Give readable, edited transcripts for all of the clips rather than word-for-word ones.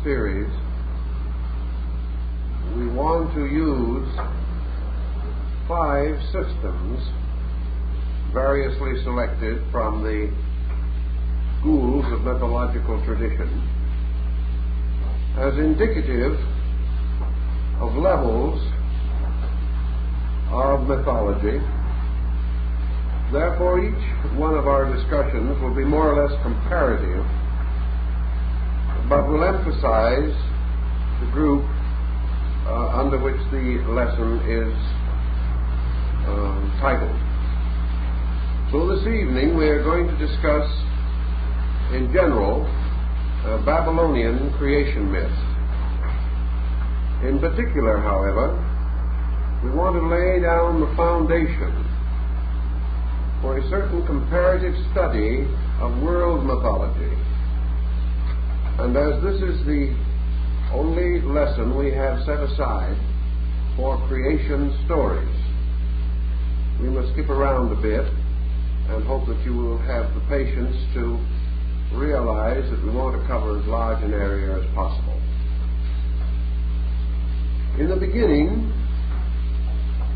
series, we want to use 5 systems variously selected from the schools of mythological tradition as indicative of levels of mythology. Therefore, each one of our discussions will be more or less comparative, but will emphasize the group under which the lesson is titled. So this evening we are going to discuss, in general, Babylonian creation myth. In particular, however, we want to lay down the foundation for a certain comparative study of world mythology. And as this is the only lesson we have set aside for creation stories, we must skip around a bit and hope that you will have the patience to realize that we want to cover as large an area as possible. In the beginning,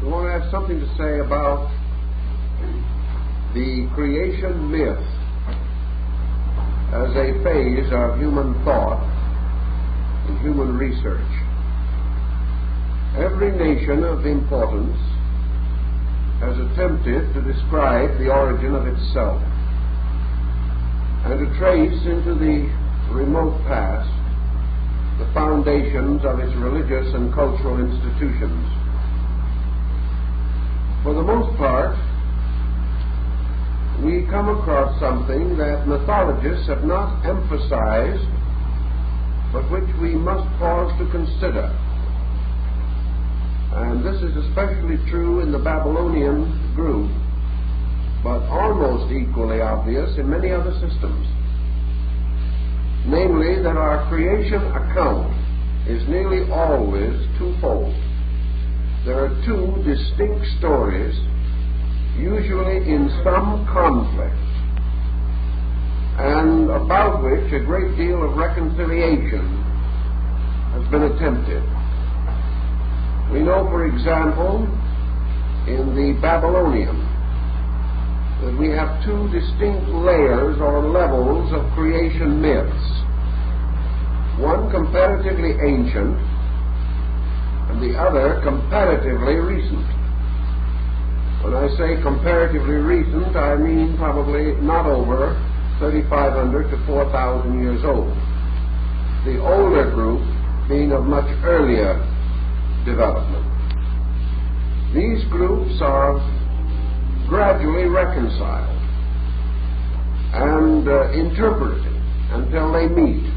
we want to have something to say about the creation myth as a phase of human thought and human research. Every nation of importance has attempted to describe the origin of itself and to trace into the remote past the foundations of its religious and cultural institutions. For the most part, we come across something that mythologists have not emphasized, but which we must pause to consider. And this is especially true in the Babylonian group, but almost equally obvious in many other systems. Namely, that our creation account is nearly always twofold. There are 2 distinct stories, usually in some conflict, and about which a great deal of reconciliation has been attempted. We know, for example, in the Babylonian, that we have 2 distinct layers or levels of creation myths. One comparatively ancient, and the other comparatively recent. When I say comparatively recent, I mean probably not over 3,500 to 4,000 years old. The older group being of much earlier development. These groups are gradually reconciled and interpreted until they meet,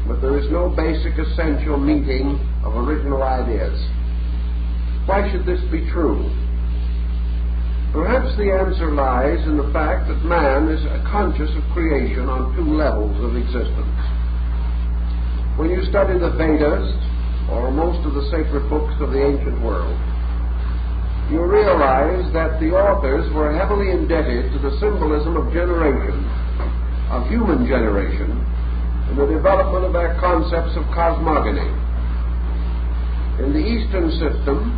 but there is no basic essential meeting of original ideas. Why should this be true? Perhaps the answer lies in the fact that man is conscious of creation on 2 levels of existence. When you study the Vedas, or most of the sacred books of the ancient world, you realize that the authors were heavily indebted to the symbolism of generation, of human generation, in the development of their concepts of cosmogony. In the Eastern system,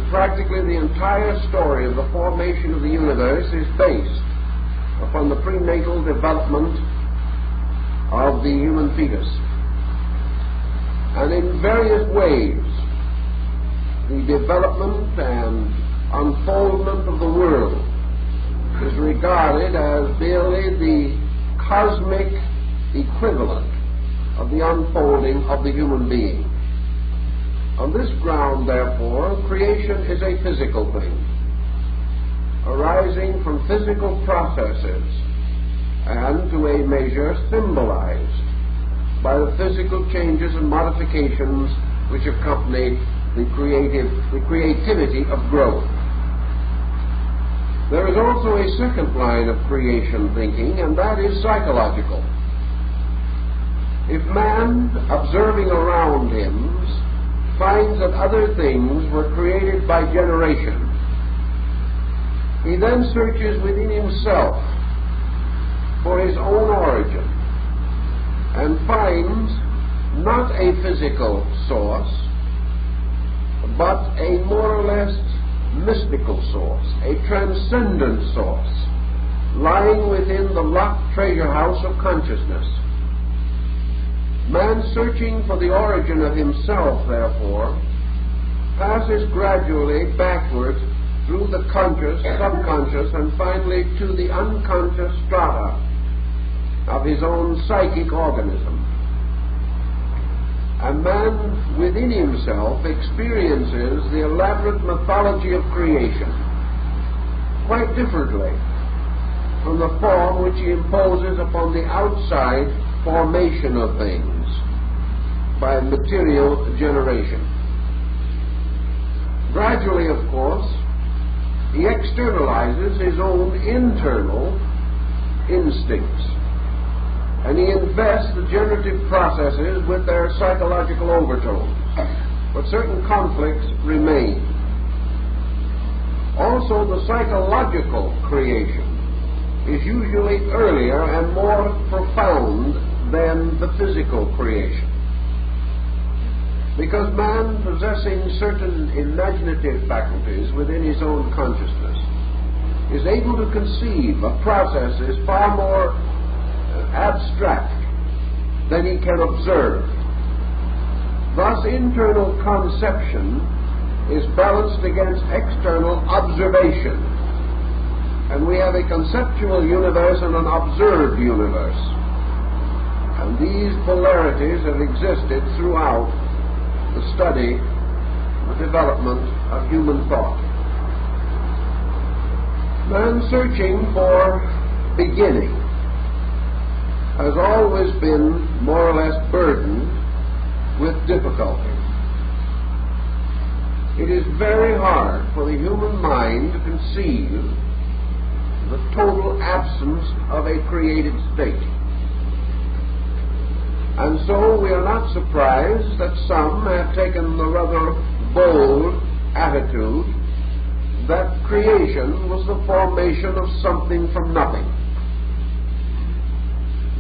practically the entire story of the formation of the universe is based upon the prenatal development of the human fetus. And in various ways, the development and unfoldment of the world is regarded as merely the cosmic equivalent of the unfolding of the human being. On this ground, therefore, creation is a physical thing, arising from physical processes and to a measure symbolized by the physical changes and modifications which accompany the creativity of growth. There is also a second line of creation thinking, and that is psychological. If man, observing around him, finds that other things were created by generation, he then searches within himself for his own origin and finds not a physical source, but a more or less mystical source, a transcendent source, lying within the locked treasure house of consciousness. Man, searching for the origin of himself, therefore, passes gradually backwards through the conscious, subconscious, and finally to the unconscious strata of his own psychic organism. And man within himself experiences the elaborate mythology of creation quite differently from the form which he imposes upon the outside formation of things by material generation. Gradually, of course, he externalizes his own internal instincts, and he invests the generative processes with their psychological overtones, but certain conflicts remain. Also, the psychological creation is usually earlier and more profound than the physical creation, because man, possessing certain imaginative faculties within his own consciousness, is able to conceive of processes far more abstract than he can observe. Thus, internal conception is balanced against external observation, and we have a conceptual universe and an observed universe. And these polarities have existed throughout the study, the development of human thought. Man searching for beginning has always been more or less burdened with difficulty. It is very hard for the human mind to conceive the total absence of a created state. And so we are not surprised that some have taken the rather bold attitude that creation was the formation of something from nothing.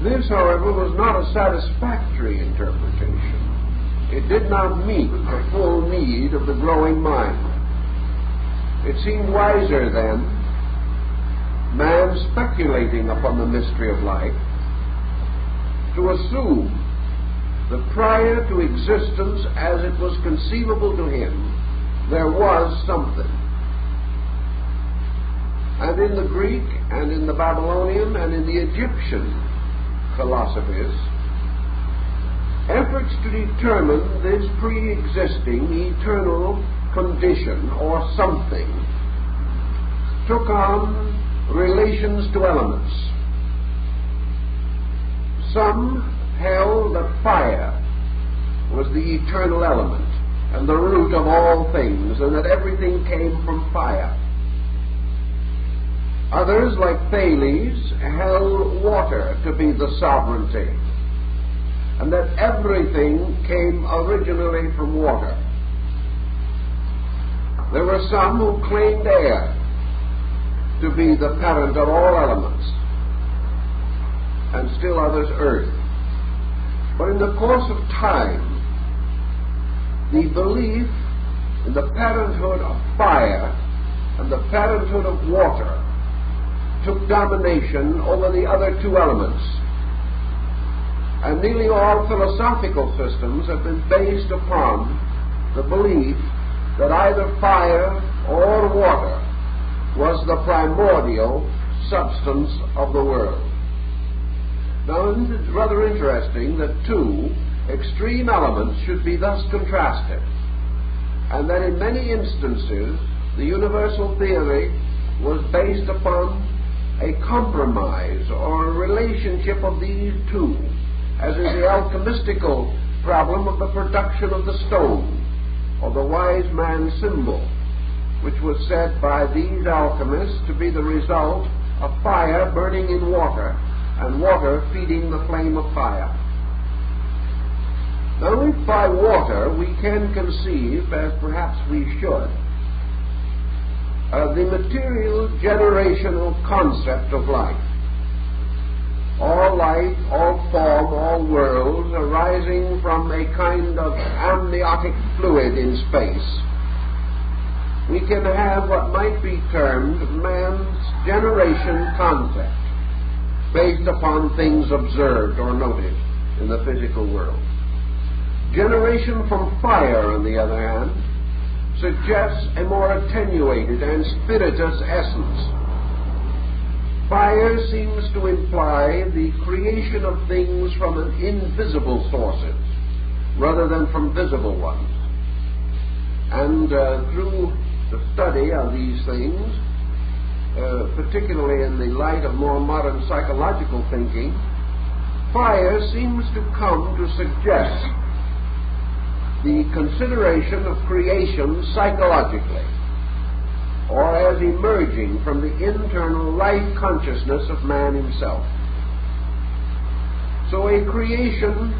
This, however, was not a satisfactory interpretation. It did not meet the full need of the growing mind. It seemed wiser then, man speculating upon the mystery of life, to assume that prior to existence as it was conceivable to him, there was something. And in the Greek and in the Babylonian and in the Egyptian philosophies, efforts to determine this pre-existing eternal condition or something took on relations to elements. Some held that fire was the eternal element and the root of all things, and that everything came from fire. Others, like Thales, held water to be the sovereignty, and that everything came originally from water. There were some who claimed air to be the parent of all elements, and still others earth. But in the course of time, the belief in the parenthood of fire and the parenthood of water took domination over the other two elements. And nearly all philosophical systems have been based upon the belief that either fire or water was the primordial substance of the world. Now, it's rather interesting that two extreme elements should be thus contrasted, and that in many instances the universal theory was based upon a compromise or a relationship of these two, as is the alchemistical problem of the production of the stone, or the wise man's symbol, which was said by these alchemists to be the result of fire burning in water and water feeding the flame of fire. Now, if by water we can conceive, as perhaps we should, the material generational concept of life, all life, all form, all worlds arising from a kind of amniotic fluid in space, we can have what might be termed man's generation concept, based upon things observed or noted in the physical world. Generation from fire, on the other hand, suggests a more attenuated and spirituous essence. Fire seems to imply the creation of things from invisible sources rather than from visible ones. And through the study of these things, particularly in the light of more modern psychological thinking, fire seems to come to suggest the consideration of creation psychologically, or as emerging from the internal life consciousness of man himself. So a creation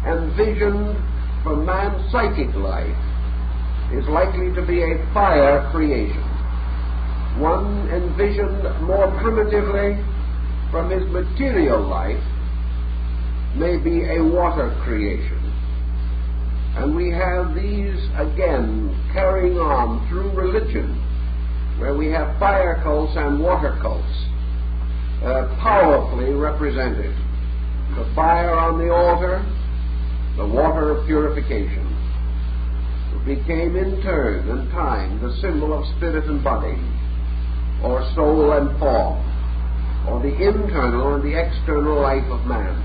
envisioned from man's psychic life is likely to be a fire creation. One envisioned more primitively from his material life may be a water creation. And we have these again carrying on through religion, where we have fire cults and water cults powerfully represented. The fire on the altar, the water of purification. It became in turn and time the symbol of spirit and body, or soul and form, or the internal and the external life of man.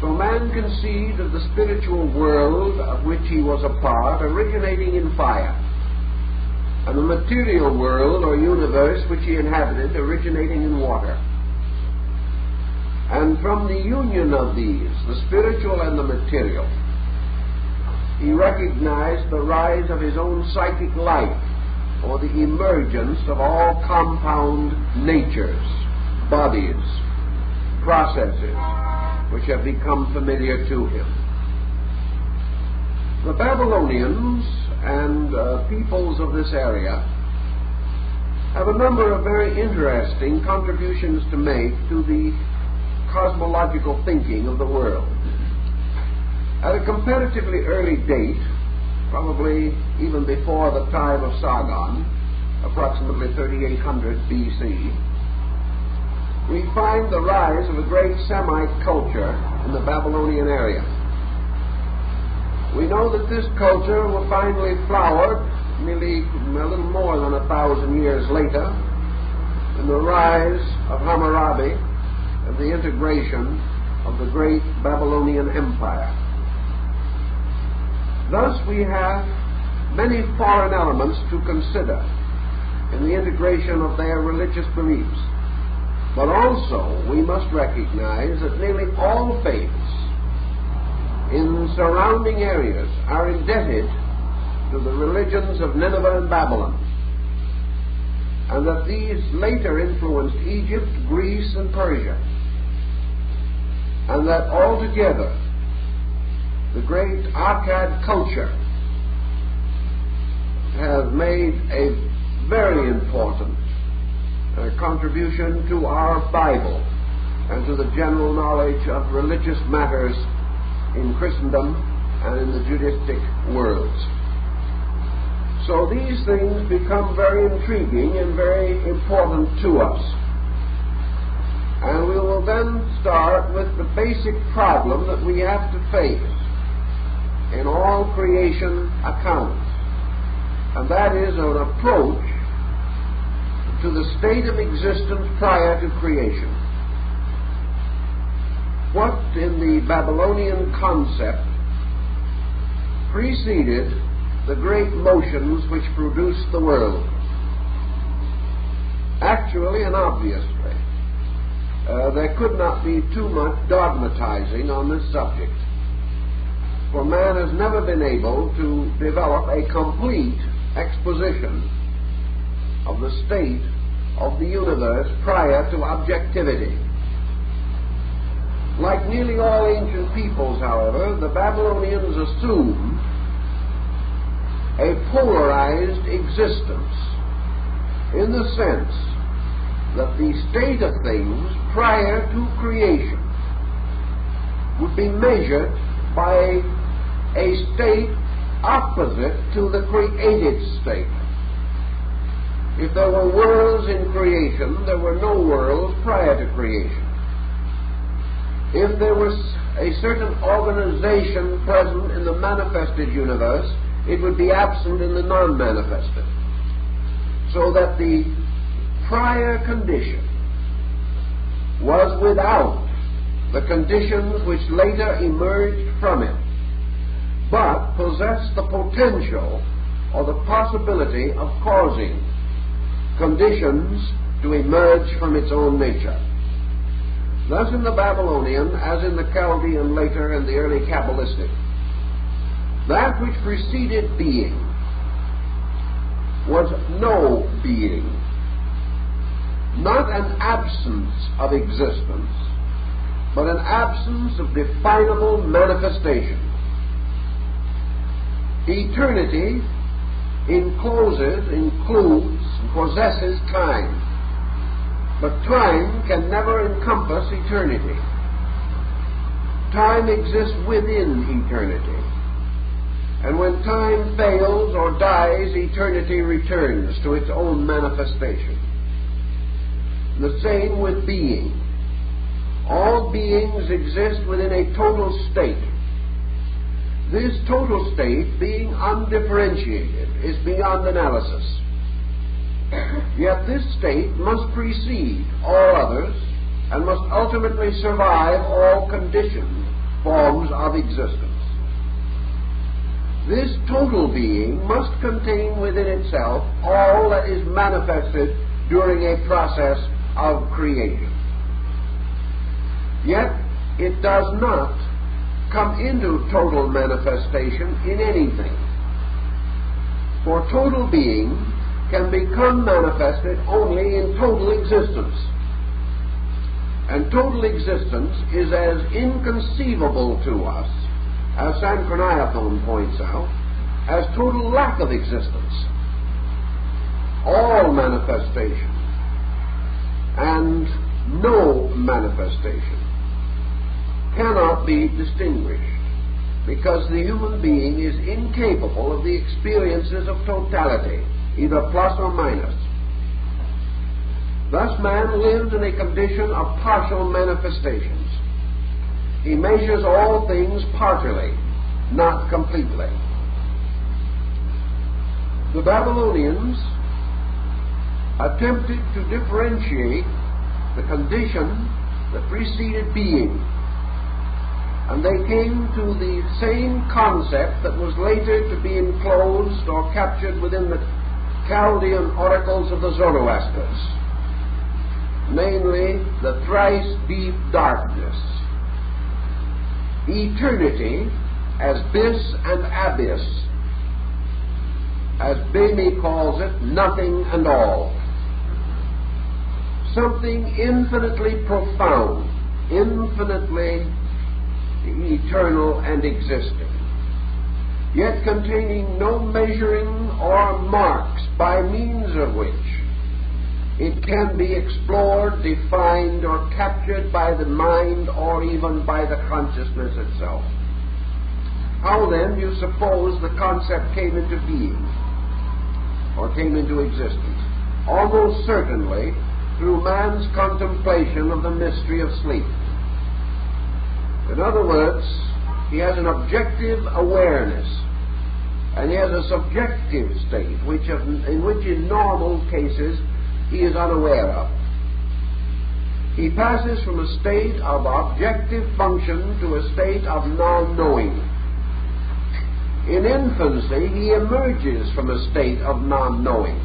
So man conceived of the spiritual world of which he was a part originating in fire, and the material world or universe which he inhabited originating in water. And from the union of these, the spiritual and the material, he recognized the rise of his own psychic life, or the emergence of all compound natures, bodies, processes, which have become familiar to him. The Babylonians and peoples of this area have a number of very interesting contributions to make to the cosmological thinking of the world. At a comparatively early date, probably even before the time of Sargon, approximately 3800 BC, we find the rise of a great Semite culture in the Babylonian area. We know that this culture will finally flower nearly a little more than 1,000 years later in the rise of Hammurabi and the integration of the great Babylonian Empire. Thus we have many foreign elements to consider in the integration of their religious beliefs. But also we must recognize that nearly all faiths in surrounding areas are indebted to the religions of Nineveh and Babylon, and that these later influenced Egypt, Greece, and Persia, and that altogether the great Akkad culture has made a very important contribution to our Bible and to the general knowledge of religious matters in Christendom and in the Judaistic worlds. So these things become very intriguing and very important to us. And we will then start with the basic problem that we have to face in all creation accounts, and that is an approach to the state of existence prior to creation. What in the Babylonian concept preceded the great motions which produced the world? Actually and obviously, there could not be too much dogmatizing on this subject, for man has never been able to develop a complete exposition of the state of the universe prior to objectivity. Like nearly all ancient peoples, however, the Babylonians assumed a polarized existence, in the sense that the state of things prior to creation would be measured by a state opposite to the created state. If there were worlds in creation, there were no worlds prior to creation. If there was a certain organization present in the manifested universe, it would be absent in the non-manifested. So that the prior condition was without the conditions which later emerged from it, but possessed the potential or the possibility of causing conditions to emerge from its own nature. Thus in the Babylonian, as in the Chaldean later and the early Kabbalistic, that which preceded being was no being, not an absence of existence, but an absence of definable manifestation. Eternity includes, and possesses time, but time can never encompass eternity. Time exists within eternity, and when time fails or dies, eternity returns to its own manifestation. The same with being. All beings exist within a total state. This total state, being undifferentiated, is beyond analysis. Yet this state must precede all others and must ultimately survive all conditioned forms of existence. This total being must contain within itself all that is manifested during a process of creation. Yet it does not come into total manifestation in anything. For total being can become manifested only in total existence. And total existence is as inconceivable to us, as Sanchroniathon points out, as total lack of existence. All manifestation and no manifestation cannot be distinguished, because the human being is incapable of the experiences of totality, either plus or minus. Thus man lives in a condition of partial manifestations. He measures all things partly, not completely. The Babylonians attempted to differentiate the condition that preceded being, and they came to the same concept that was later to be enclosed or captured within the Chaldean oracles of the Zoroastrians, namely the thrice deep darkness. Eternity as bis and abyss, as Bami calls it, nothing and all. Something infinitely profound, infinitely eternal and existing, yet containing no measuring or marks by means of which it can be explored, defined, or captured by the mind or even by the consciousness itself. How then do you suppose the concept came into being or came into existence? Almost certainly through man's contemplation of the mystery of sleep. In other words, he has an objective awareness, and he has a subjective state in which in normal cases he is unaware of. He passes from a state of objective function to a state of non-knowing. In infancy, he emerges from a state of non-knowing.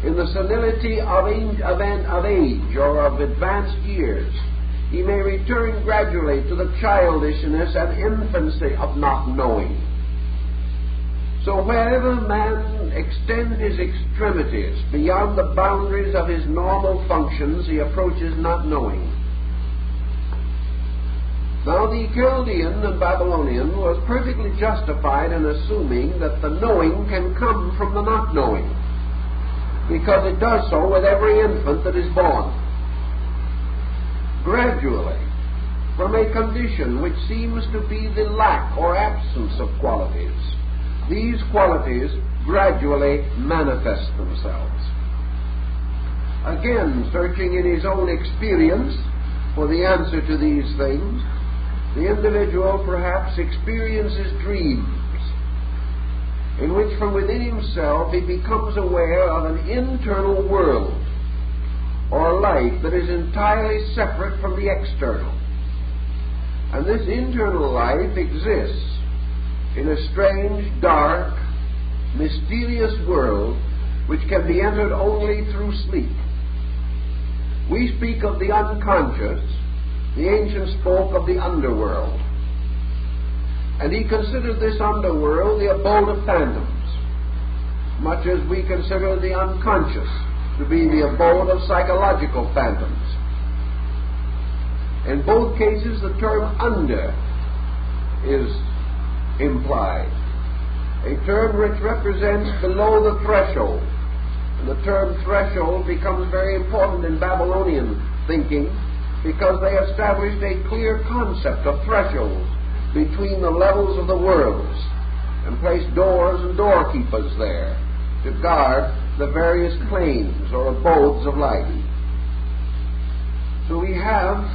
In the senility of age or of advanced years, he may return gradually to the childishness and infancy of not knowing. So wherever man extends his extremities beyond the boundaries of his normal functions, he approaches not knowing. Now the Chaldean and Babylonian was perfectly justified in assuming that the knowing can come from the not knowing. because it does so with every infant that is born. Gradually, from a condition which seems to be the lack or absence of qualities, these qualities gradually manifest themselves. Again, searching in his own experience for the answer to these things, the individual perhaps experiences dreams in which from within himself he becomes aware of an internal world or life that is entirely separate from the external. And this internal life exists in a strange, dark, mysterious world which can be entered only through sleep. We speak of the unconscious. The ancients spoke of the underworld. And he considered this underworld the abode of phantoms, much as we consider the unconscious to be the abode of psychological phantoms. In both cases, the term under is implied, a term which represents below the threshold. And the term threshold becomes very important in Babylonian thinking because they established a clear concept of thresholds between the levels of the worlds and placed doors and doorkeepers there to guard the various planes or abodes of life. So we have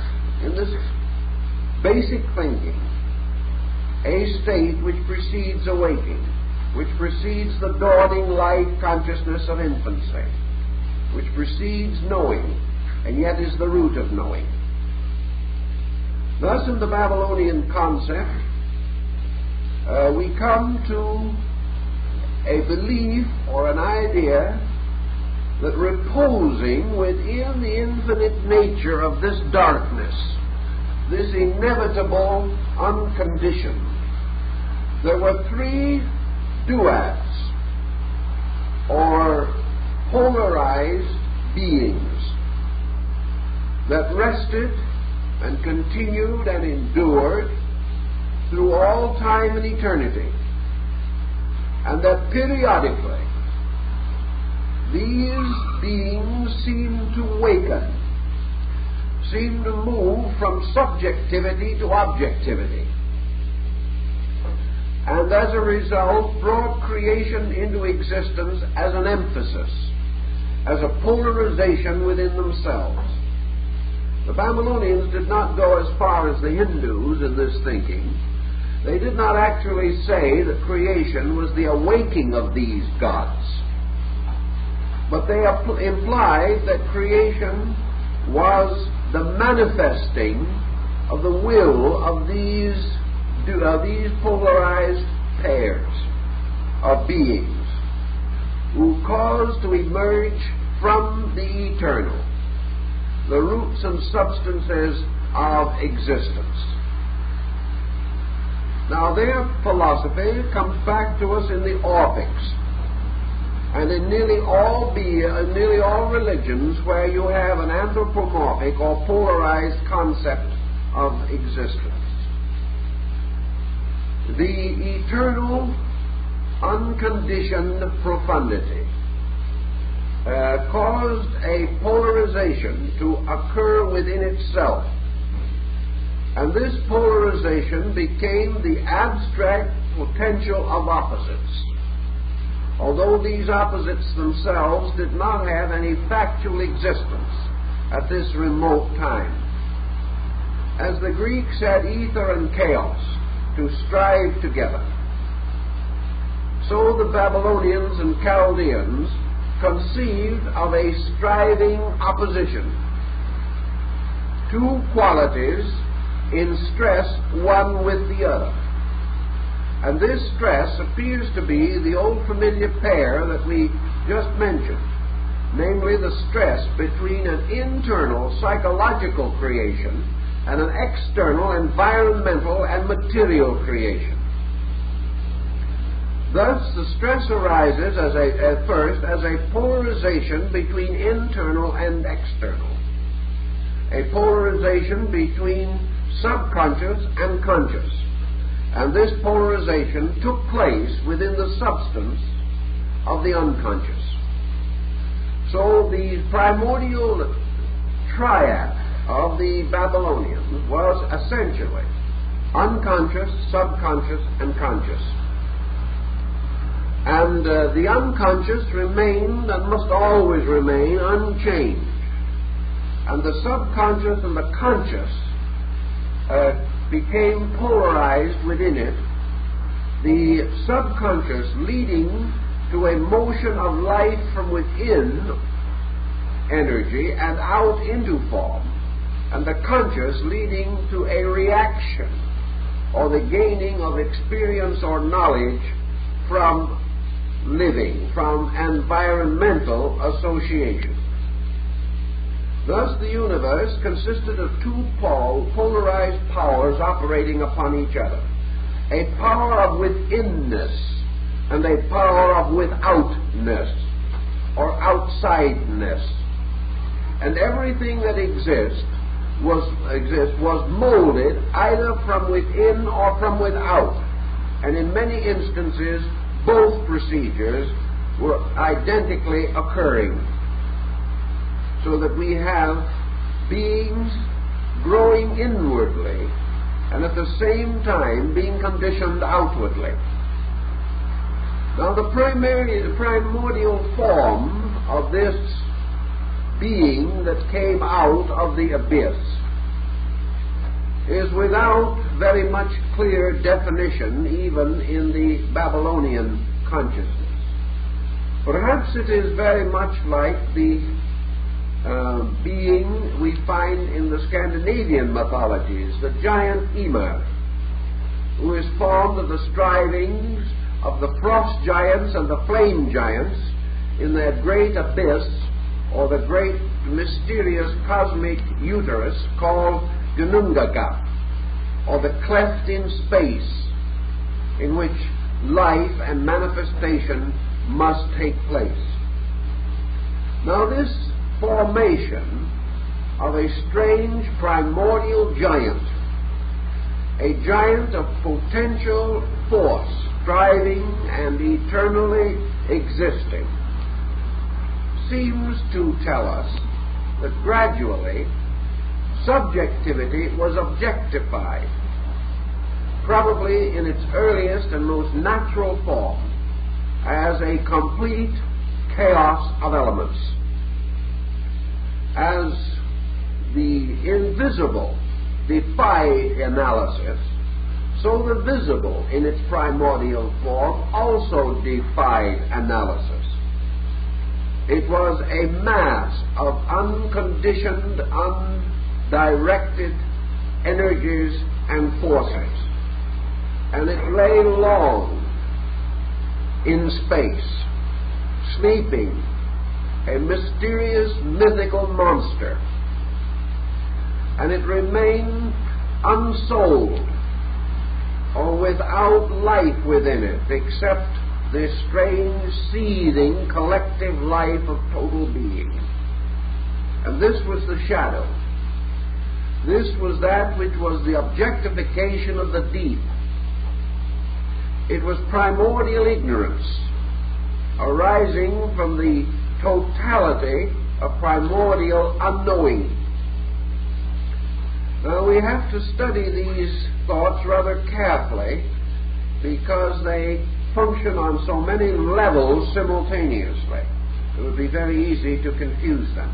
in this basic thinking a state which precedes awaking, which precedes the dawning life consciousness of infancy, which precedes knowing and yet is the root of knowing. Thus, in the Babylonian concept, we come to a belief or an idea that reposing within the infinite nature of this darkness, this inevitable unconditioned, there were three duads or polarized beings that rested and continued and endured through all time and eternity, and that periodically these beings seem to waken, seem to move from subjectivity to objectivity, and as a result brought creation into existence as an emphasis, as a polarization within themselves. The Babylonians did not go as far as the Hindus in this thinking. They did not actually say that creation was the awaking of these gods, but they implied that creation was the manifesting of the will of these polarized pairs of beings who caused to emerge from the eternal the roots and substances of existence. Now, their philosophy comes back to us in the Orphics, and in nearly all religions where you have an anthropomorphic or polarized concept of existence. The eternal, unconditioned profundity caused a polarization to occur within itself. And this polarization became the abstract potential of opposites, although these opposites themselves did not have any factual existence at this remote time. As the Greeks had ether and chaos to strive together, so the Babylonians and Chaldeans conceived of a striving opposition, two qualities in stress one with the other. And this stress appears to be the old familiar pair that we just mentioned, namely the stress between an internal psychological creation and an external environmental and material creation. Thus, the stress arises at first as a polarization between internal and external, a polarization between subconscious and conscious. And this polarization took place within the substance of the unconscious. So the primordial triad of the Babylonians was essentially unconscious, subconscious, and conscious. And the unconscious remained and must always remain unchanged. And the subconscious and the conscious became polarized within it, the subconscious leading to a motion of life from within energy and out into form, and the conscious leading to a reaction or the gaining of experience or knowledge from living, from environmental association. Thus the universe consisted of two polarized powers operating upon each other, a power of withinness and a power of withoutness or outsideness. And everything that exists was molded either from within or from without. And in many instances, both procedures were identically occurring. So that we have beings growing inwardly and at the same time being conditioned outwardly. Now the primordial form of this being that came out of the abyss is without very much clear definition even in the Babylonian consciousness. Perhaps it is very much like the being we find in the Scandinavian mythologies, the giant Ymir, who is formed of the strivings of the frost giants and the flame giants in that great abyss, or the great mysterious cosmic uterus called Gunungaga, or the cleft in space in which life and manifestation must take place. Now this formation of a strange primordial giant, a giant of potential force, striving and eternally existing, seems to tell us that gradually subjectivity was objectified, probably in its earliest and most natural form, as a complete chaos of elements. As the invisible defied analysis, so the visible in its primordial form also defied analysis. It was a mass of unconditioned, undirected energies and forces, and it lay long in space, sleeping, a mysterious, mythical monster, and it remained unsouled or without life within it except this strange, seething, collective life of total being. And this was the shadow. This was that which was the objectification of the deep. It was primordial ignorance arising from the totality of primordial unknowing. Now we have to study these thoughts rather carefully because they function on so many levels simultaneously. It would be very easy to confuse them.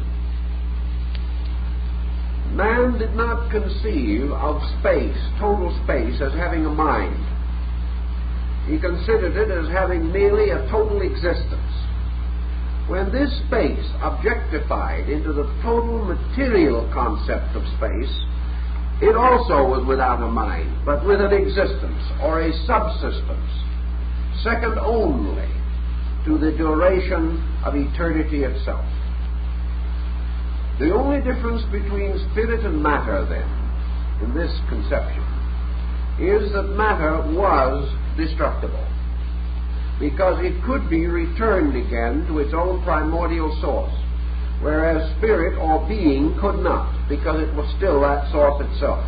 Man did not conceive of space, total space, as having a mind. He considered it as having merely a total existence. When this space objectified into the total material concept of space, it also was without a mind, but with an existence or a subsistence, second only to the duration of eternity itself. The only difference between spirit and matter, then, in this conception, is that matter was destructible, because it could be returned again to its own primordial source, whereas spirit or being could not, because it was still that source itself.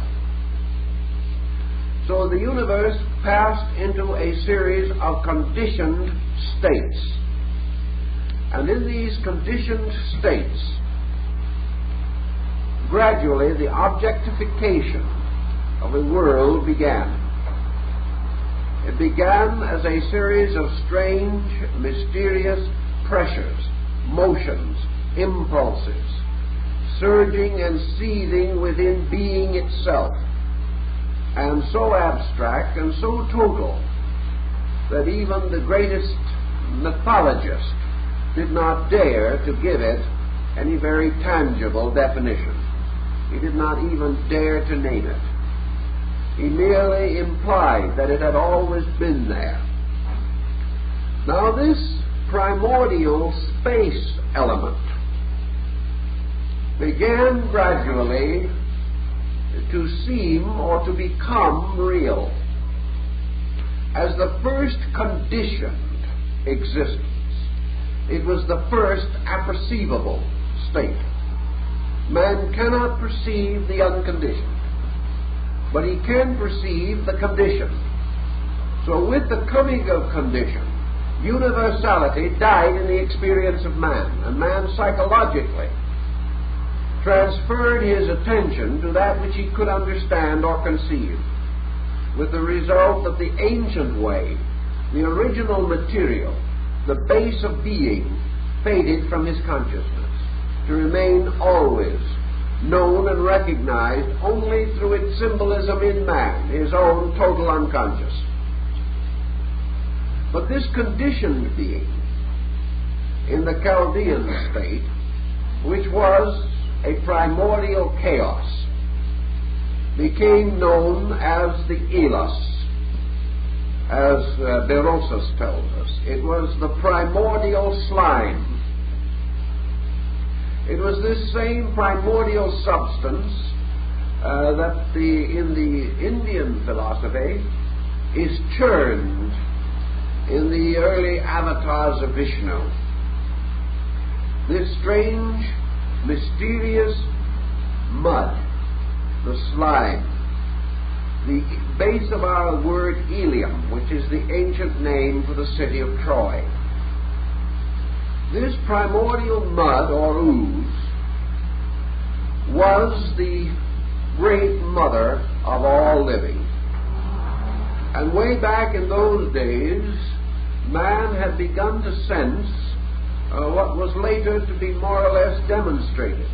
So the universe passed into a series of conditioned states, And in these conditioned states, gradually the objectification of the world began. It began as a series of strange, mysterious pressures, motions, impulses, surging and seething within being itself, and so abstract and so total that even the greatest mythologist did not dare to give it any very tangible definition. He did not even dare to name it. He merely implied that it had always been there. Now this primordial space element began gradually to seem or to become real as the first conditioned existence. It was the first apperceivable state. Man cannot perceive the unconditioned, but he can perceive the conditioned. So with the coming of condition, universality died in the experience of man, and man psychologically transferred his attention to that which he could understand or conceive, with the result that the ancient way, the original material, the base of being, faded from his consciousness, to remain always known and recognized only through its symbolism in man, his own total unconscious. But this conditioned being in the Chaldean state, which was a primordial chaos, became known as the Elos, as Berosus tells us. It was the primordial slime. It was this same primordial substance that in the Indian philosophy is churned in the early avatars of Vishnu. This strange, mysterious mud, the slime, the base of our word Ilium, which is the ancient name for the city of Troy. This primordial mud or ooze was the great mother of all living. And way back in those days, man had begun to sense what was later to be more or less demonstrated,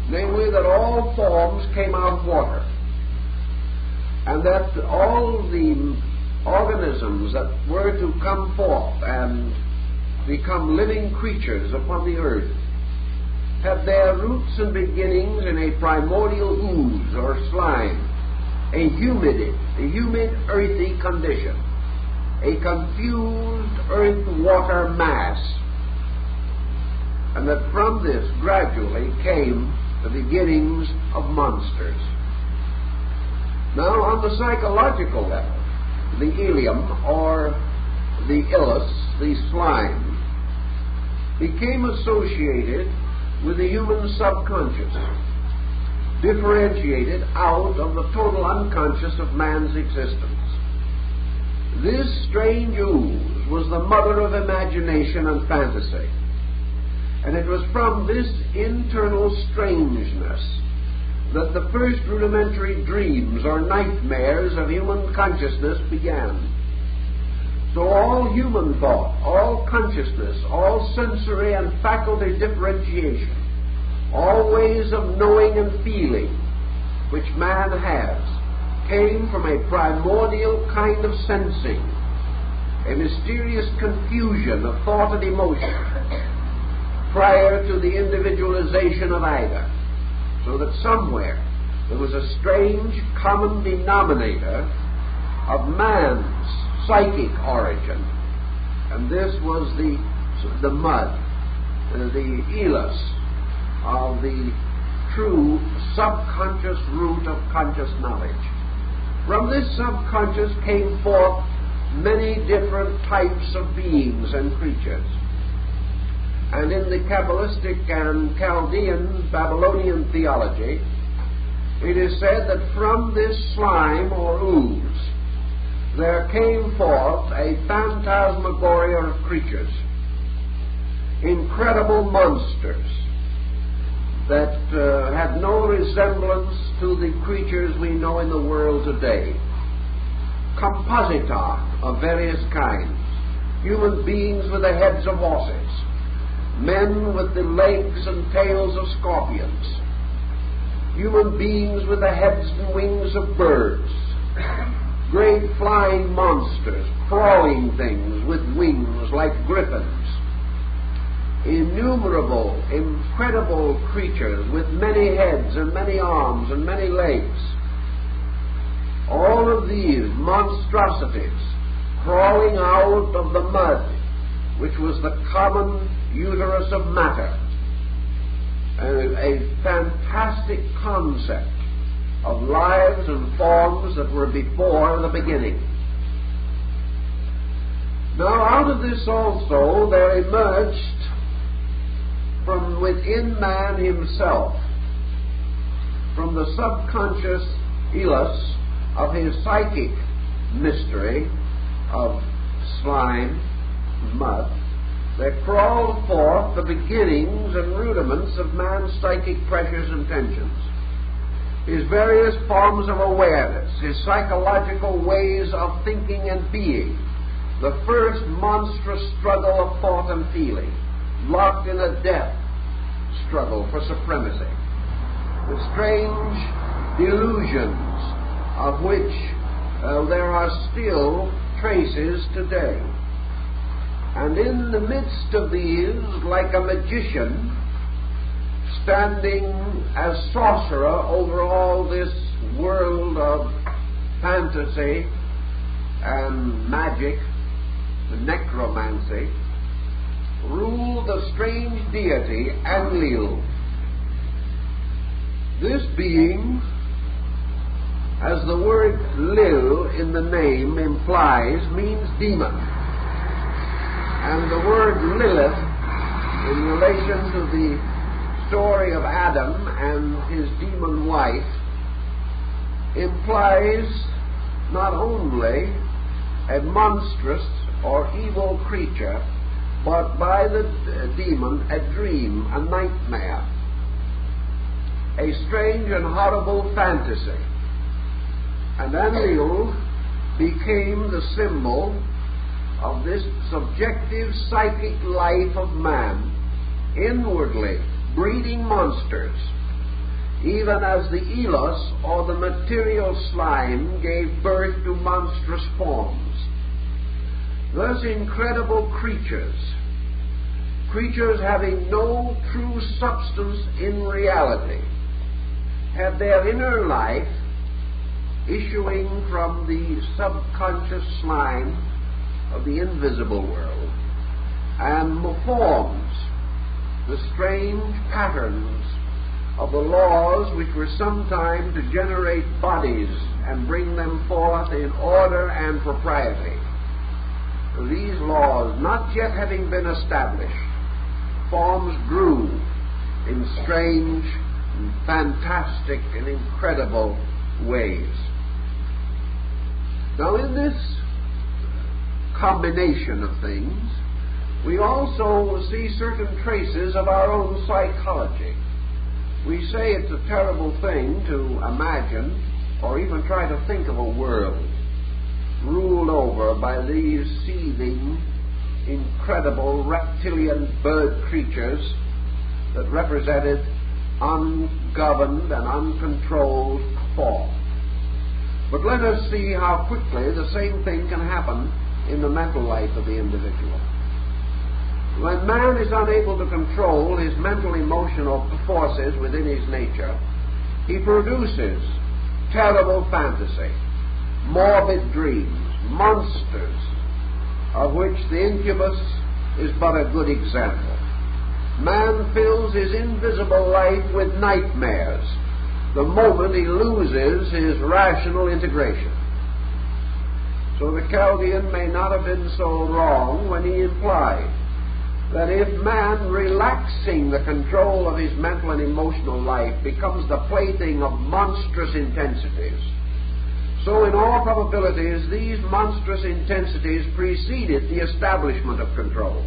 namely that all forms came out of water, and that all the organisms that were to come forth and become living creatures upon the earth had their roots and beginnings in a primordial ooze or slime, a humid, earthy condition, a confused earth-water mass, and that from this gradually came the beginnings of monsters. Now, on the psychological level, the Ilium, or the Ilus, the slime, became associated with the human subconscious, differentiated out of the total unconscious of man's existence. This strange ooze was the mother of imagination and fantasy, and it was from this internal strangeness that the first rudimentary dreams or nightmares of human consciousness began. So all human thought, all consciousness, all sensory and faculty differentiation, all ways of knowing and feeling which man has, came from a primordial kind of sensing, a mysterious confusion of thought and emotion prior to the individualization of either, so that somewhere there was a strange common denominator of man's psychic origin, and this was the mud, the Elos of the true subconscious root of conscious knowledge. From this subconscious came forth many different types of beings and creatures. And in the Kabbalistic and Chaldean Babylonian theology, it is said that from this slime or ooze there came forth a phantasmagoria of creatures. incredible monsters that had no resemblance to the creatures we know in the world today. Composita of various kinds, human beings with the heads of horses, men with the legs and tails of scorpions, human beings with the heads and wings of birds, great flying monsters, crawling things with wings like griffins, innumerable, incredible creatures with many heads and many arms and many legs. All of these monstrosities crawling out of the mud, which was the common uterus of matter. A fantastic concept of lives and forms that were before the beginning. Now, out of this also there emerged from within man himself, from the subconscious ilus of his psychic mystery of slime, mud, there crawled forth the beginnings and rudiments of man's psychic pressures and tensions, his various forms of awareness, his psychological ways of thinking and being, the first monstrous struggle of thought and feeling, locked in a death struggle for supremacy, the strange delusions of which there are still traces today. And in the midst of these, like a magician, standing as sorcerer over all this world of fantasy and magic, the necromancy, ruled the strange deity Enlil. This being, as the word Lil in the name implies, means demon. And the word Lilith, in relation to the story of Adam and his demon wife, implies not only a monstrous or evil creature, but by the demon a dream, a nightmare, a strange and horrible fantasy. And Enlil became the symbol of this subjective psychic life of man, inwardly breeding monsters, even as the ilus or the material slime gave birth to monstrous forms. Thus incredible creatures having no true substance in reality, had their inner life issuing from the subconscious slime of the invisible world, and forms the strange patterns of the laws which were sometime to generate bodies and bring them forth in order and propriety. These laws not yet having been established, forms grew in strange and fantastic and incredible ways. Now, in this combination of things, we also see certain traces of our own psychology. We say it's a terrible thing to imagine or even try to think of a world ruled over by these seething, incredible reptilian bird creatures that represented ungoverned and uncontrolled thought. But let us see how quickly the same thing can happen in the mental life of the individual. When man is unable to control his mental emotional forces within his nature, he produces terrible fantasy, morbid dreams, monsters, of which the incubus is but a good example. Man fills his invisible life with nightmares the moment he loses his rational integration. So the Chaldean may not have been so wrong when he implied that if man, relaxing the control of his mental and emotional life, becomes the plaything of monstrous intensities, so in all probabilities these monstrous intensities preceded the establishment of control.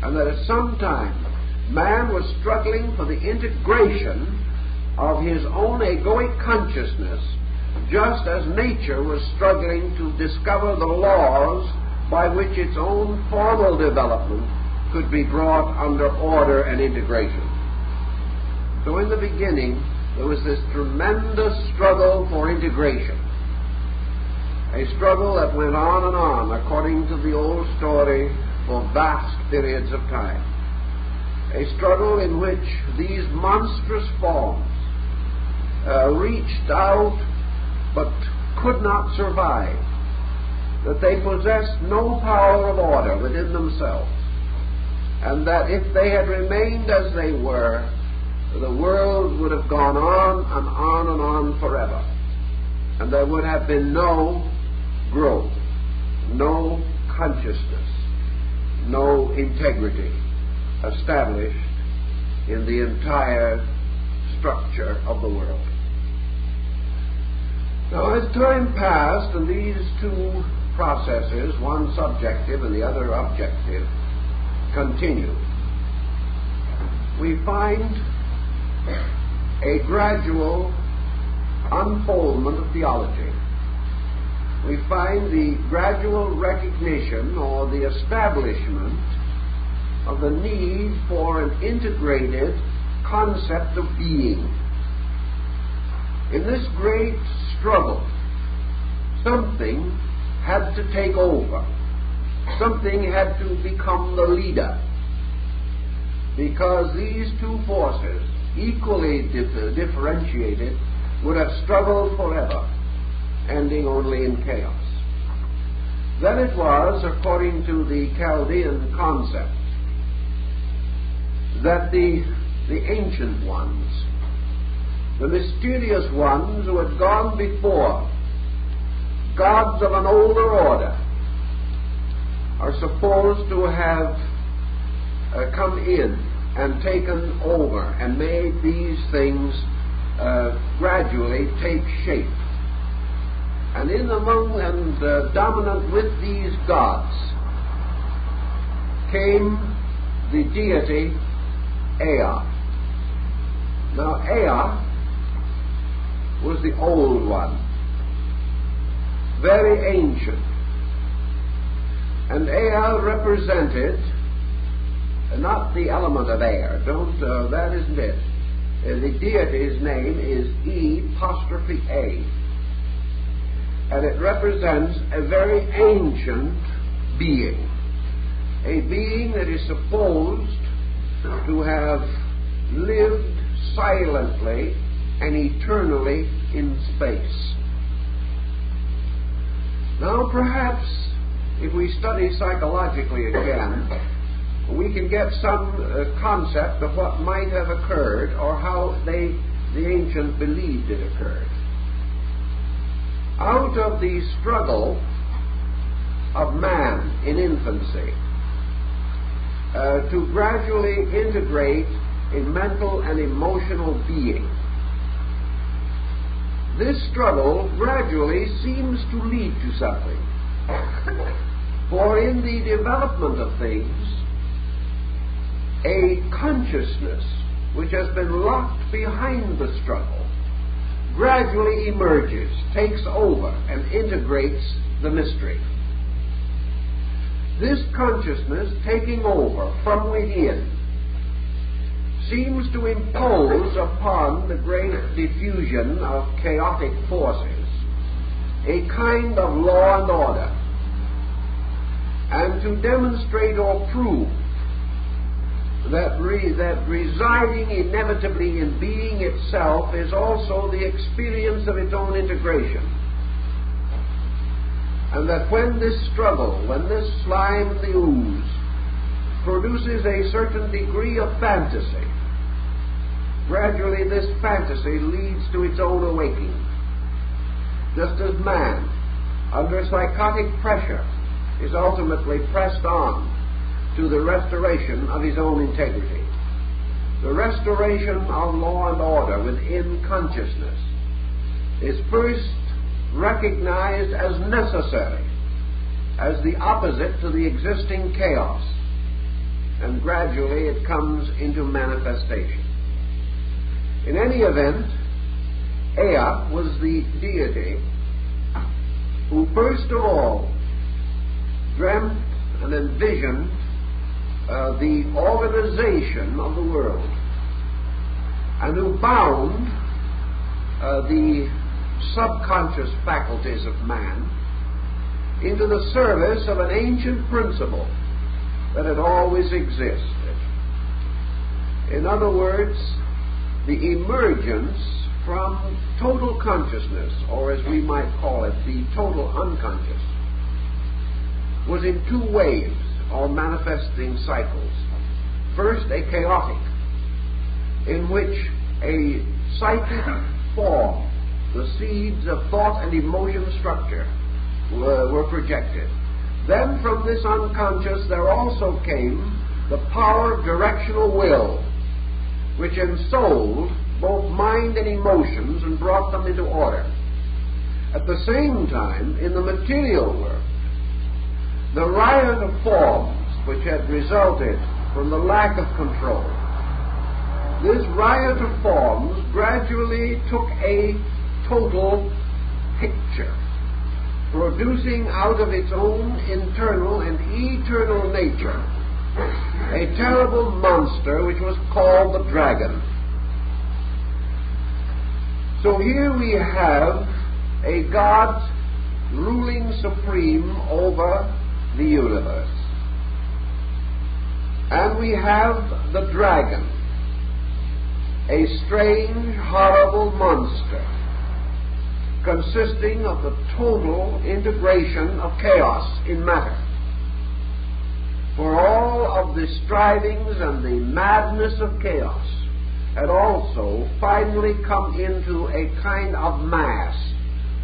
and that at some time man was struggling for the integration of his own egoic consciousness, just as nature was struggling to discover the laws by which its own formal development could be brought under order and integration. So in the beginning, there was this tremendous struggle for integration, a struggle that went on and on, according to the old story, for vast periods of time. A struggle in which these monstrous forms reached out but could not survive, that they possessed no power of order within themselves, and that if they had remained as they were, the world would have gone on and on and on forever, and there would have been no growth, no consciousness, no integrity established in the entire structure of the world. Now, as time passed and these two processes, one subjective and the other objective, continued, we find a gradual unfoldment of theology. We find the gradual recognition or the establishment of the need for an integrated concept of being. In this great struggle, something had to take over. Something had to become the leader, because these two forces, equally differentiated, would have struggled forever, ending only in chaos. Then it was, according to the Chaldean concept, that the ancient ones, the mysterious ones who had gone before, gods of an older order, are supposed to have come in and taken over and made these things gradually take shape. And in among and dominant with these gods came the deity Ea. Now Ea was the old one, very ancient. And Ea represented not the element of air. That isn't it. The deity's name is E''A. And it represents a very ancient being. A being that is supposed to have lived silently and eternally in space. Now perhaps if we study psychologically again, we can get some concept of what might have occurred or how the ancients believed it occurred. Out of the struggle of man in infancy to gradually integrate a mental and emotional being, this struggle gradually seems to lead to something. For in the development of things, a consciousness which has been locked behind the struggle gradually emerges, takes over, and integrates the mystery. This consciousness taking over from within seems to impose upon the great diffusion of chaotic forces a kind of law and order, and to demonstrate or prove that residing inevitably in being itself is also the experience of its own integration, and that when this struggle, when this slime of the ooze produces a certain degree of fantasy, gradually this fantasy leads to its own awakening. Just as man, under psychotic pressure, is ultimately pressed on to the restoration of his own integrity. The restoration of law and order within consciousness is first recognized as necessary, as the opposite to the existing chaos. and gradually it comes into manifestation. In any event, Ea was the deity who first of all dreamt and envisioned the organization of the world, and who bound the subconscious faculties of man into the service of an ancient principle that had always existed. In other words, the emergence from total consciousness, or as we might call it, the total unconscious, was in two waves or manifesting cycles. First, a chaotic, in which a psychic form, the seeds of thought and emotion structure, were projected. Then from this unconscious there also came the power of directional will, which ensouled both mind and emotions and brought them into order. At the same time, in the material world, the riot of forms which had resulted from the lack of control, this riot of forms gradually took a total picture, producing out of its own internal and eternal nature a terrible monster which was called the dragon. So here we have a God ruling supreme over the universe. And we have the dragon, a strange, horrible monster consisting of the total integration of chaos in matter. For all of the strivings and the madness of chaos had also finally come into a kind of mass,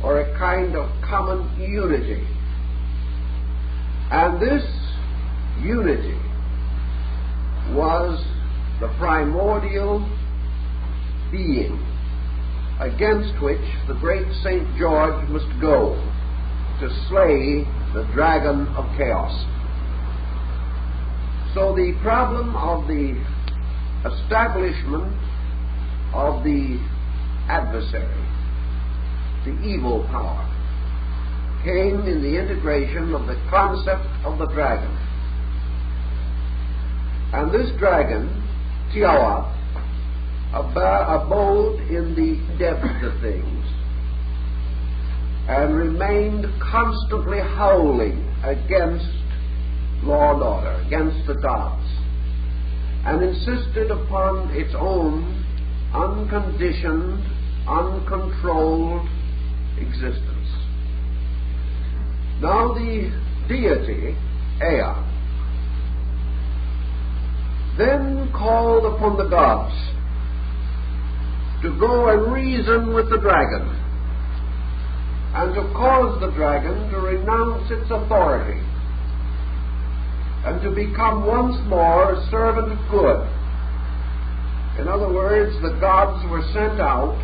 or a kind of common unity. And this unity was the primordial being against which the great St. George must go to slay the dragon of chaos. So the problem of the establishment of the adversary, the evil power, came in the integration of the concept of the dragon. And this dragon, Tiawa, abode in the depths of things and remained constantly howling against law and order, against the gods, and insisted upon its own unconditioned, uncontrolled existence. Now the deity, Ea, then called upon the gods to go and reason with the dragon, and to cause the dragon to renounce its authority, and to become once more a servant of good. In other words, the gods were sent out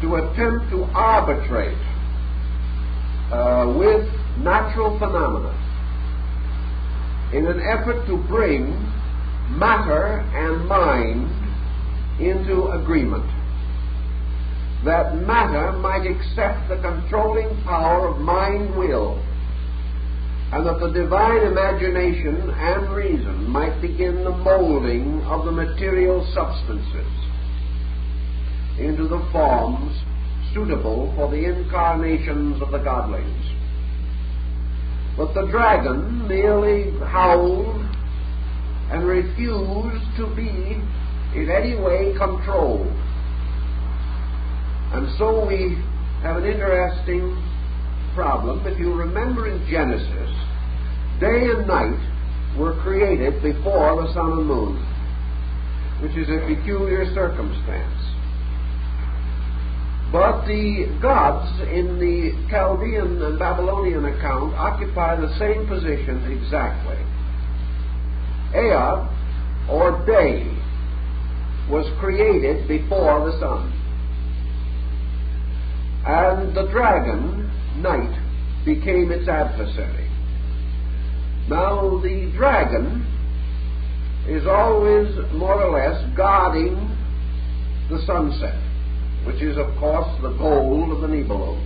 to attempt to arbitrate with natural phenomena in an effort to bring matter and mind into agreement, that matter might accept the controlling power of mind will, and that the divine imagination and reason might begin the molding of the material substances into the forms suitable for the incarnations of the godlings. But the dragon merely howled and refused to be in any way controlled. And so we have an interesting problem. If you remember in Genesis, day and night were created before the sun and moon, which is a peculiar circumstance. But the gods in the Chaldean and Babylonian account occupy the same position exactly. Ea, or day, was created before the sun, and the dragon, night, became its adversary. Now the dragon is always more or less guarding the sunset, which is, of course, the goal of the Nibelung.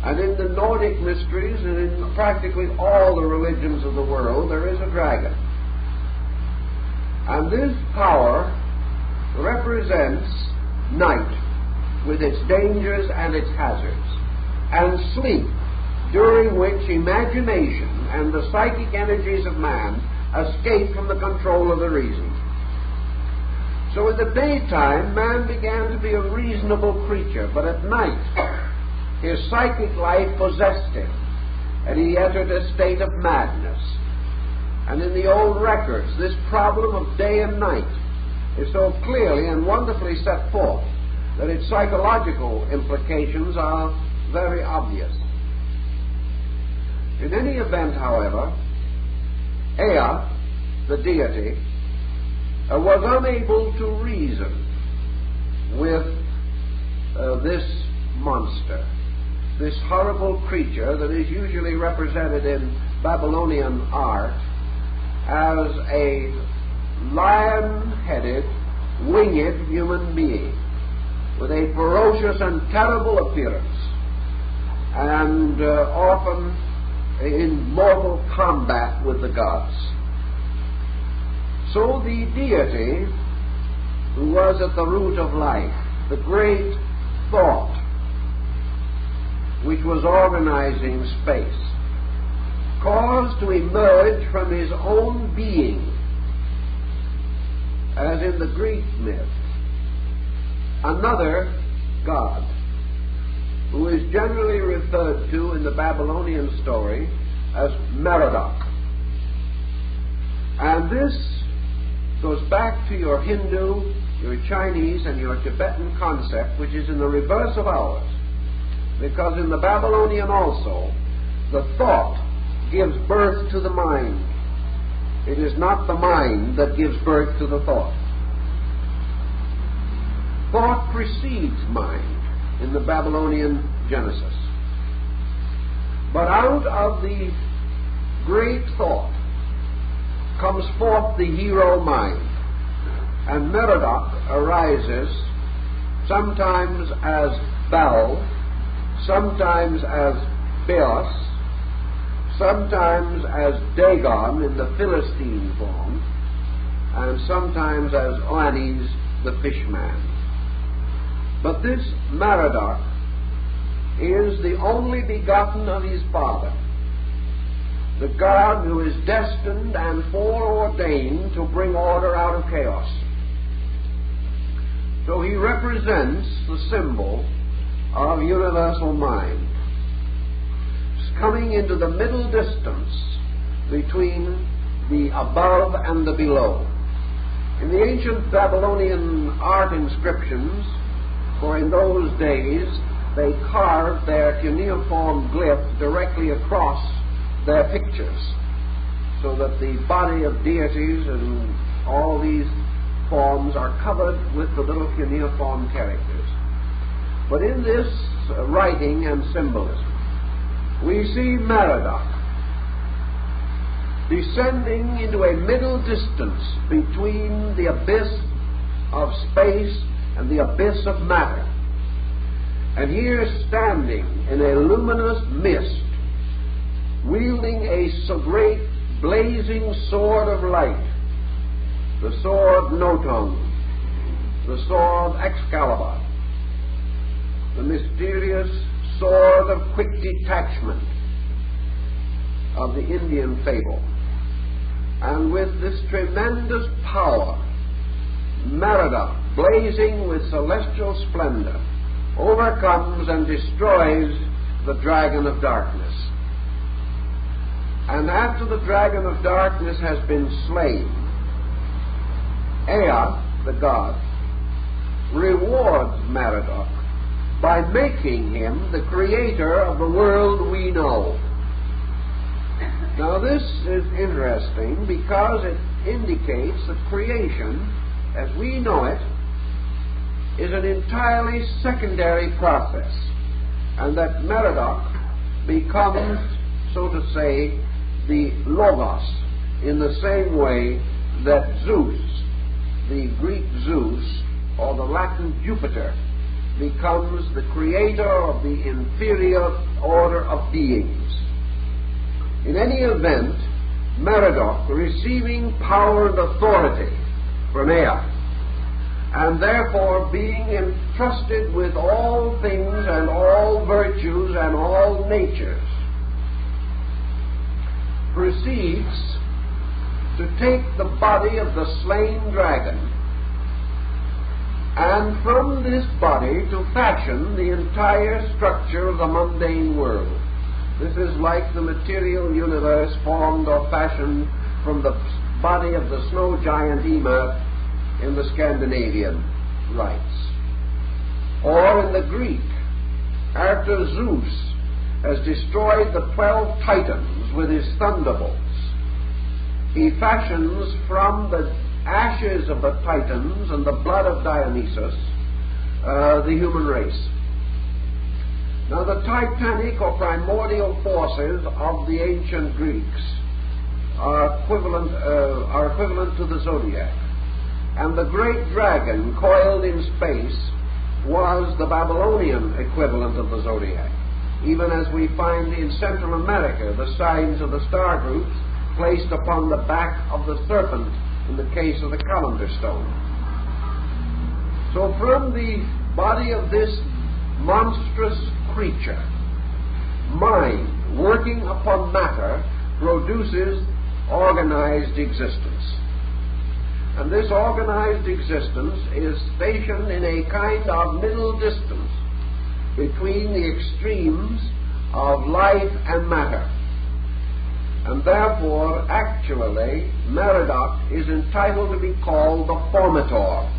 And in the Nordic mysteries, and in practically all the religions of the world, there is a dragon. And this power represents night, with its dangers and its hazards, and sleep, during which imagination and the psychic energies of man escape from the control of the reason. So in the daytime, man began to be a reasonable creature, but at night, his psychic life possessed him, and he entered a state of madness. And in the old records, this problem of day and night is so clearly and wonderfully set forth that its psychological implications are very obvious. In any event, however, Ea, the deity, was unable to reason with this monster, this horrible creature that is usually represented in Babylonian art as a lion-headed, winged human being with a ferocious and terrible appearance, and often in mortal combat with the gods. So the deity, who was at the root of life, the great thought which was organizing space, caused to emerge from his own being, as in the Greek myth, another god, who is generally referred to in the Babylonian story as Merodach. And this goes back to your Hindu, your Chinese, and your Tibetan concept, which is in the reverse of ours. Because in the Babylonian also, the thought gives birth to the mind. It is not the mind that gives birth to the thought. Thought precedes mind in the Babylonian Genesis. But out of the great thought comes forth the hero mind. And Merodach arises sometimes as Baal, sometimes as Beos, sometimes as Dagon in the Philistine form, and sometimes as Oannes the fishman. But this Merodach is the only begotten of his father, the God who is destined and foreordained to bring order out of chaos. So he represents the symbol of universal mind, coming into the middle distance between the above and the below. In the ancient Babylonian art inscriptions, for in those days they carved their cuneiform glyph directly across their pictures, so that the body of deities and all these forms are covered with the little cuneiform characters. But in this writing and symbolism, we see Merodach descending into a middle distance between the abyss of space and the abyss of matter. And here standing in a luminous mist, wielding a so great blazing sword of light, the sword Noton, the sword Excalibur, the mysterious sword of quick detachment of the Indian fable. And with this tremendous power, Merodach, blazing with celestial splendor, overcomes and destroys the dragon of darkness. And after the dragon of darkness has been slain, Ea, the god, rewards Merodach by making him the creator of the world we know. Now this is interesting because it indicates that creation, as we know it, is an entirely secondary process, and that Merodach becomes, so to say, the logos in the same way that Zeus, the Greek Zeus, or the Latin Jupiter, becomes the creator of the inferior order of beings. In any event, Merodach, receiving power and authority from Ea, and therefore being entrusted with all things and all virtues and all natures, proceeds to take the body of the slain dragon, and from this body to fashion the entire structure of the mundane world. This is like the material universe formed or fashioned from the body of the snow giant Ymir in the Scandinavian rites. Or in the Greek, after Zeus has destroyed the 12 titans with his thunderbolts, he fashions from the ashes of the titans and the blood of Dionysus the human race. Now, the titanic or primordial forces of the ancient Greeks are equivalent to the zodiac. And the great dragon coiled in space was the Babylonian equivalent of the zodiac, even as we find in Central America the signs of the star groups placed upon the back of the serpent in the case of the calendar stone. So from the body of this monstrous creature, mind, working upon matter, produces organized existence. And this organized existence is stationed in a kind of middle distance between the extremes of life and matter. And therefore, actually, Merodach is entitled to be called the formator,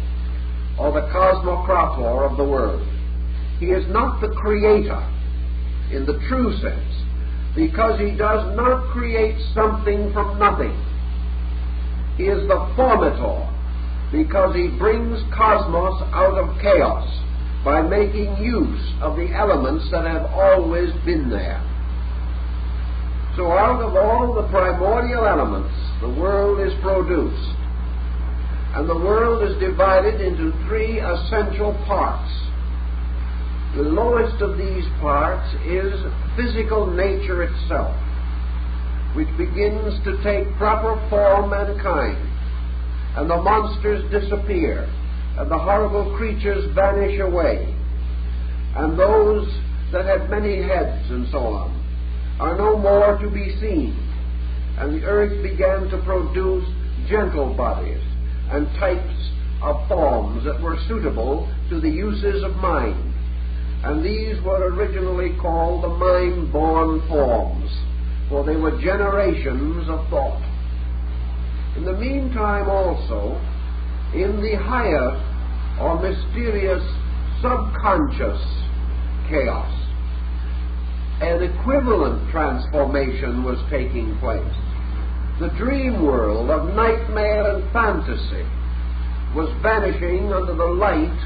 or the cosmocrator of the world. He is not the creator in the true sense, because he does not create something from nothing. He is the formator, because he brings cosmos out of chaos by making use of the elements that have always been there. So out of all the primordial elements, the world is produced. And the world is divided into three essential parts. The lowest of these parts is physical nature itself, which begins to take proper form and kind, and the monsters disappear, and the horrible creatures vanish away, and those that had many heads and so on are no more to be seen, and the earth began to produce gentle bodies and types of forms that were suitable to the uses of mind, and these were originally called the mind-born forms, for they were generations of thought. In the meantime also, in the higher or mysterious subconscious chaos, an equivalent transformation was taking place. The dream world of nightmare and fantasy was vanishing under the light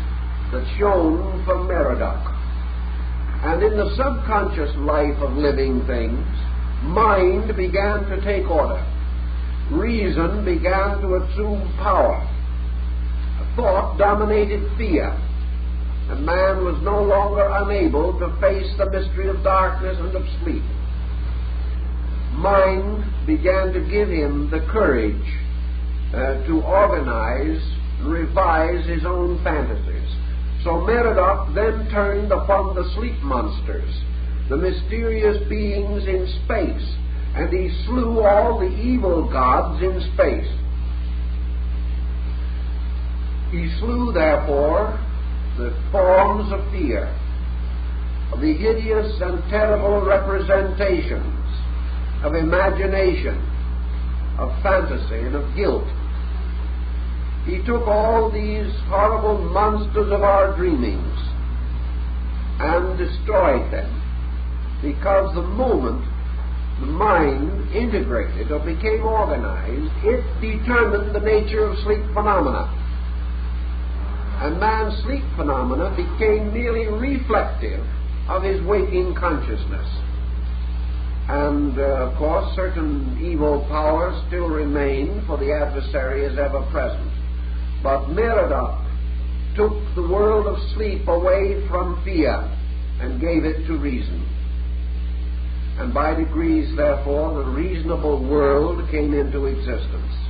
that shone from Merodach. And in the subconscious life of living things, mind began to take order. Reason began to assume power. Thought dominated fear. And man was no longer unable to face the mystery of darkness and of sleep. Mind began to give him the courage to organize and revise his own fantasies. So Merodach then turned upon the sleep monsters, the mysterious beings in space, and he slew all the evil gods in space. He slew, therefore, the forms of fear, of the hideous and terrible representations of imagination, of fantasy, and of guilt. He took all these horrible monsters of our dreamings and destroyed them, because the moment the mind integrated or became organized, it determined the nature of sleep phenomena. And man's sleep phenomena became merely reflective of his waking consciousness. And, of course, certain evil powers still remain, for the adversary is ever present. But Merodach took the world of sleep away from fear and gave it to reason. And by degrees, therefore, the reasonable world came into existence.